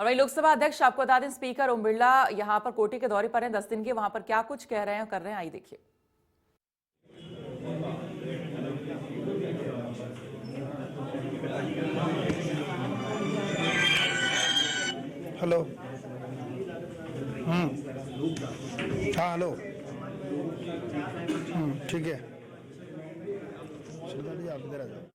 और वही लोकसभा अध्यक्ष आपको बता दें, स्पीकर ओम बिरला यहां पर कोटे के दौरे पर हैं 10 दिन के। वहां पर क्या कुछ कह रहे हैं और कर रहे हैं, आइए देखिए। हेलो। हाँ हेलो। ठीक है, श्रीधा जी आप इधर आ जाओ।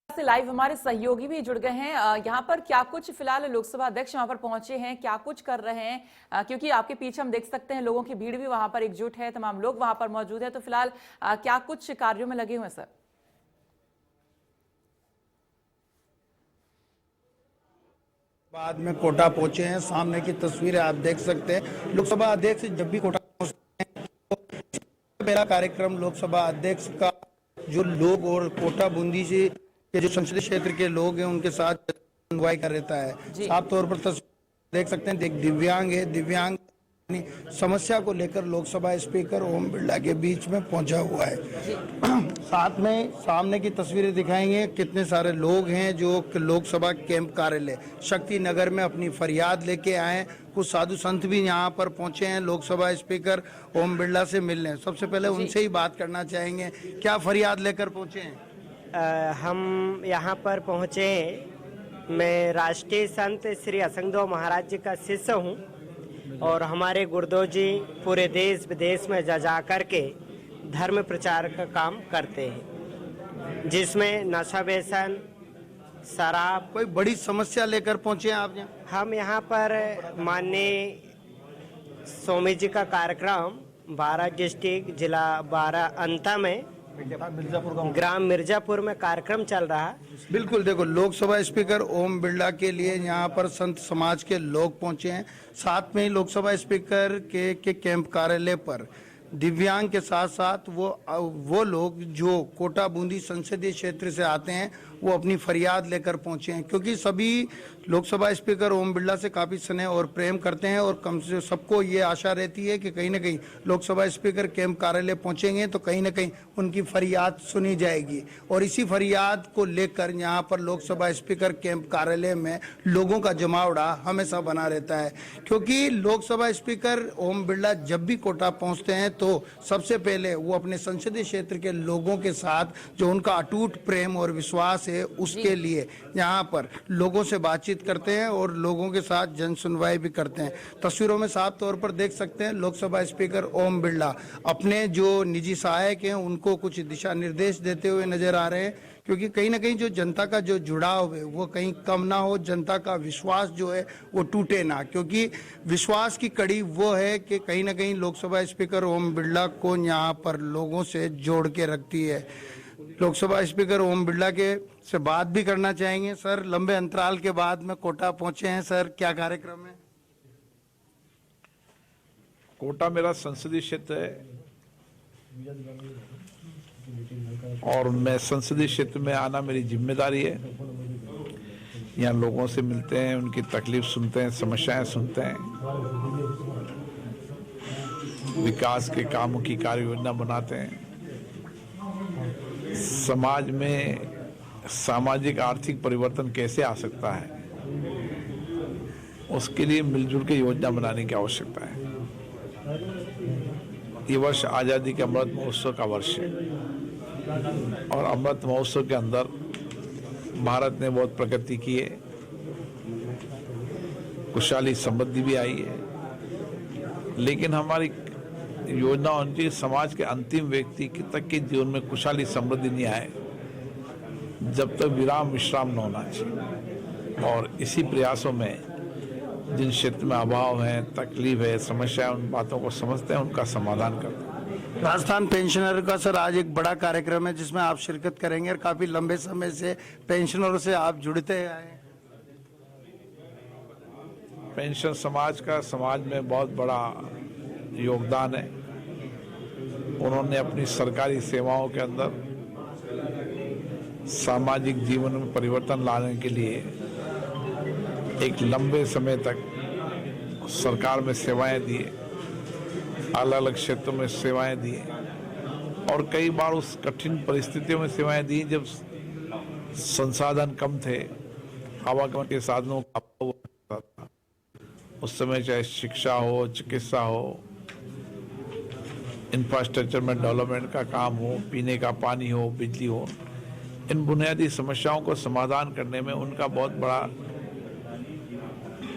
से लाइव हमारे सहयोगी भी जुड़ गए हैं। यहाँ पर क्या कुछ फिलहाल लोकसभा अध्यक्ष वहां पर पहुंचे हैं, क्या कुछ कर रहे हैं? क्योंकि आपके पीछे हम देख सकते हैं लोगों की भीड़ भी वहां पर एकजुट है, तमाम लोग वहां पर मौजूद है। तो फिलहाल क्या कुछ कार्यों में लगे हुए हैं सर? बाद में कोटा पहुंचे हैं, सामने की तस्वीरें आप देख सकते हैं। लोकसभा अध्यक्ष जब भी कोटा पहुंचते हैं तो मेरा कार्यक्रम लोकसभा अध्यक्ष का जो लोग और कोटा बूंदी से के जो संसदीय क्षेत्र के लोग हैं उनके साथ सुनवाई कर रहता है। साफ तौर पर तस्वीर देख सकते हैं, एक दिव्यांग है, दिव्यांग अपनी समस्या को लेकर लोकसभा स्पीकर ओम बिरला के बीच में पहुंचा हुआ है। साथ में सामने की तस्वीरें दिखाएंगे, कितने सारे लोग हैं जो लोकसभा कैंप कार्यालय शक्ति नगर में अपनी फरियाद लेके आए। कुछ साधु संत भी यहाँ पर पहुंचे हैं लोकसभा स्पीकर ओम बिरला से मिलने। सबसे पहले उनसे ही बात करना चाहेंगे, क्या फरियाद लेकर पहुंचे हैं? हम यहाँ पर पहुँचे, मैं राष्ट्रीय संत श्री असंगदेव महाराज जी का शिष्य हूँ और हमारे गुरुदेव जी पूरे देश विदेश में जा करके धर्म प्रचार का काम करते हैं, जिसमें नशा व्यसन, शराब। कोई बड़ी समस्या लेकर पहुंचे हैं आप यहाँ? हम यहाँ पर माननीय स्वामी जी का कार्यक्रम 12 डिस्ट्रिक्ट जिला 12 अंता में ग्राम मिर्जापुर में कार्यक्रम चल रहा है। बिल्कुल, देखो लोकसभा स्पीकर ओम बिरला के लिए यहाँ पर संत समाज के लोग पहुंचे हैं। साथ में ही लोकसभा स्पीकर के कैंप कार्यालय पर दिव्यांग के साथ साथ वो लोग जो कोटा बूंदी संसदीय क्षेत्र से आते हैं वो अपनी फरियाद लेकर पहुंचे हैं, क्योंकि सभी लोकसभा स्पीकर ओम बिरला से काफ़ी स्नेह और प्रेम करते हैं और कम से सबको ये आशा रहती है कि कहीं ना कहीं लोकसभा स्पीकर कैंप कार्यालय पहुंचेंगे तो कहीं ना कहीं उनकी फरियाद सुनी जाएगी। और इसी फरियाद को लेकर यहाँ पर लोकसभा स्पीकर कैंप कार्यालय में लोगों का जमावड़ा हमेशा बना रहता है, क्योंकि लोकसभा स्पीकर ओम बिरला जब भी कोटा पहुँचते हैं तो सबसे पहले वो अपने संसदीय क्षेत्र के लोगों के साथ जो उनका अटूट प्रेम और विश्वास है उसके लिए यहाँ पर लोगों से बातचीत करते हैं और लोगों के साथ जन सुनवाई भी करते हैं। तस्वीरों में साफ तौर पर देख सकते हैं लोकसभा स्पीकर ओम बिरला अपने जो निजी सहायक हैं उनको कुछ दिशा निर्देश देते हुए नजर आ रहे हैं, क्योंकि कहीं ना कहीं जो जनता का जो जुड़ाव है वो कहीं कम ना हो, जनता का विश्वास जो है वो टूटे ना, क्योंकि विश्वास की कड़ी वो है कि कहीं ना कहीं लोकसभा स्पीकर ओम बिरला को यहाँ पर लोगों से जोड़ के रखती है। लोकसभा स्पीकर ओम बिरला के से बात भी करना चाहेंगे। सर, लंबे अंतराल के बाद में कोटा पहुंचे हैं, सर क्या कार्यक्रम है? कोटा मेरा संसदीय क्षेत्र है और मैं संसदीय क्षेत्र में आना मेरी जिम्मेदारी है। यहाँ लोगों से मिलते हैं, उनकी तकलीफ सुनते हैं, समस्याएं सुनते हैं, विकास के कामों की कार्य योजना बनाते हैं। समाज में सामाजिक आर्थिक परिवर्तन कैसे आ सकता है उसके लिए मिलजुल के योजना बनाने की आवश्यकता है। ये वर्ष आज़ादी के अमृत महोत्सव का वर्ष है और अमृत महोत्सव के अंदर भारत ने बहुत प्रगति की है, खुशहाली समृद्धि भी आई है, लेकिन हमारी योजना होनी चाहिए समाज के अंतिम व्यक्ति तक के जीवन में खुशहाली समृद्धि नहीं आए जब तक विराम विश्राम न होना चाहिए। और इसी प्रयासों में जिन क्षेत्र में अभाव है, तकलीफ है, समस्या है, उन बातों को समझते हैं, उनका समाधान करते हैं। राजस्थान पेंशनर का सर आज एक बड़ा कार्यक्रम है जिसमें आप शिरकत करेंगे और काफी लंबे समय से पेंशनरों से आप जुड़ते आए हैं। पेंशन समाज का समाज में बहुत बड़ा योगदान है। उन्होंने अपनी सरकारी सेवाओं के अंदर सामाजिक जीवन में परिवर्तन लाने के लिए एक लंबे समय तक सरकार में सेवाएं दी, अलग अलग क्षेत्रों में सेवाएं दी और कई बार उस कठिन परिस्थितियों में सेवाएं दी जब संसाधन कम थे, आवागमन के साधनों का अभाव होता था। उस समय चाहे शिक्षा हो, चिकित्सा हो, इंफ्रास्ट्रक्चर में डेवलपमेंट का काम हो, पीने का पानी हो, बिजली हो, इन बुनियादी समस्याओं को समाधान करने में उनका बहुत बड़ा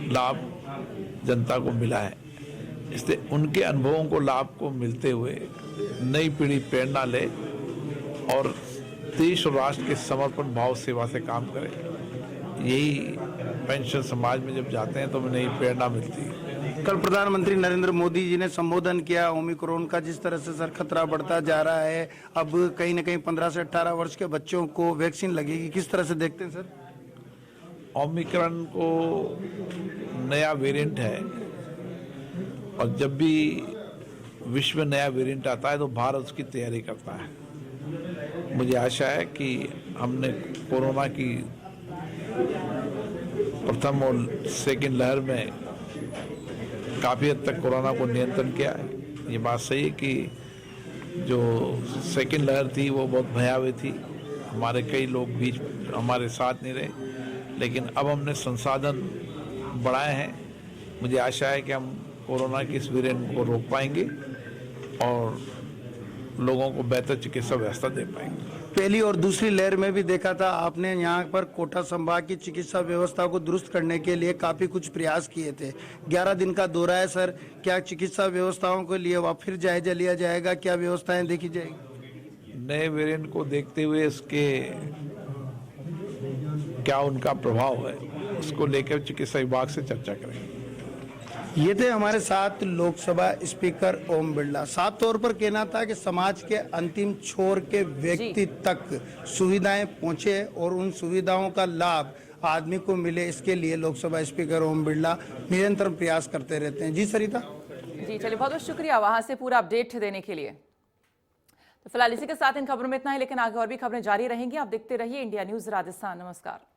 लाभ जनता को मिला है। इसलिए उनके अनुभवों को लाभ को मिलते हुए नई पीढ़ी प्रेरणा ले और देश और राष्ट्र के समर्पण भाव सेवा से काम करे। यही पेंशन समाज में जब जाते हैं तो हमें नई प्रेरणा मिलती है। कल प्रधानमंत्री नरेंद्र मोदी जी ने संबोधन किया ओमिक्रॉन का, जिस तरह से सर खतरा बढ़ता जा रहा है, अब कहीं ना कहीं 15 से 18 वर्ष के बच्चों को वैक्सीन लगेगी, किस तरह से देखते हैं सर? ओमिक्रॉन को नया वेरिएंट है और जब भी विश्व में नया वेरिएंट आता है तो भारत उसकी तैयारी करता है। मुझे आशा है कि हमने कोरोना की प्रथम और सेकंड लहर में काफ़ी हद तक कोरोना को नियंत्रण किया है। ये बात सही है कि जो सेकंड लहर थी वो बहुत भयावह थी, हमारे कई लोग बीच हमारे साथ नहीं रहे, लेकिन अब हमने संसाधन बढ़ाए हैं। मुझे आशा है कि हम कोरोना की इस वेरिएंट को रोक पाएंगे और लोगों को बेहतर चिकित्सा व्यवस्था दे पाएंगे। पहली और दूसरी लहर में भी देखा था आपने यहाँ पर कोटा संभाग की चिकित्सा व्यवस्था को दुरुस्त करने के लिए काफी कुछ प्रयास किए थे। 11 दिन का दौरा है सर, क्या चिकित्सा व्यवस्थाओं के लिए वहाँ फिर जायजा लिया जाएगा, क्या व्यवस्थाएं देखी जाएगी? नए वेरिएंट को देखते हुए इसके क्या उनका प्रभाव है उसको लेकर चिकित्सा विभाग से चर्चा करेंगे। ये थे हमारे साथ लोकसभा स्पीकर ओम बिरला। साफ तौर पर कहना था कि समाज के अंतिम छोर के व्यक्ति तक सुविधाएं पहुंचे और उन सुविधाओं का लाभ आदमी को मिले, इसके लिए लोकसभा स्पीकर ओम बिरला निरंतर प्रयास करते रहते हैं। जी सरिता। जी चलिए, बहुत बहुत शुक्रिया वहां से पूरा अपडेट देने के लिए। तो फिलहाल इसी के साथ इन खबरों में इतना ही, लेकिन आगे और भी खबरें जारी रहेंगी। आप देखते रहिए इंडिया न्यूज राजस्थान। नमस्कार।